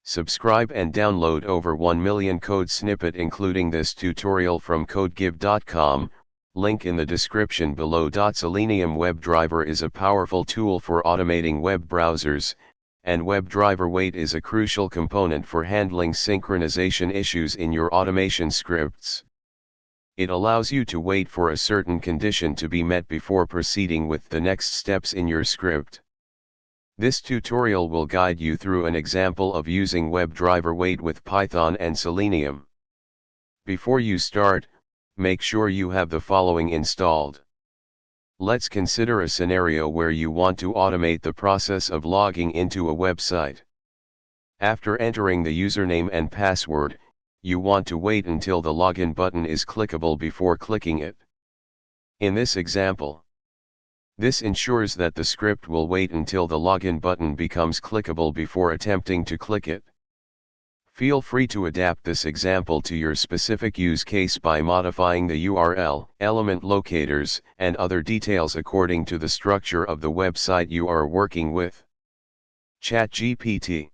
Subscribe and download over 1 million code snippet including this tutorial from codegive.com, link in the description below. Selenium WebDriver is a powerful tool for automating web browsers, and webdriverwait is a crucial component for handling synchronization issues in your automation scripts. It allows you to wait for a certain condition to be met before proceeding with the next steps in your script. This tutorial will guide you through an example of using webdriverwait with Python and Selenium. Before you start, make sure you have the following installed. Let's consider a scenario where you want to automate the process of logging into a website. After entering the username and password, you want to wait until the login button is clickable before clicking it. In this example, this ensures that the script will wait until the login button becomes clickable before attempting to click it. Feel free to adapt this example to your specific use case by modifying the URL, element locators, and other details according to the structure of the website you are working with. ChatGPT.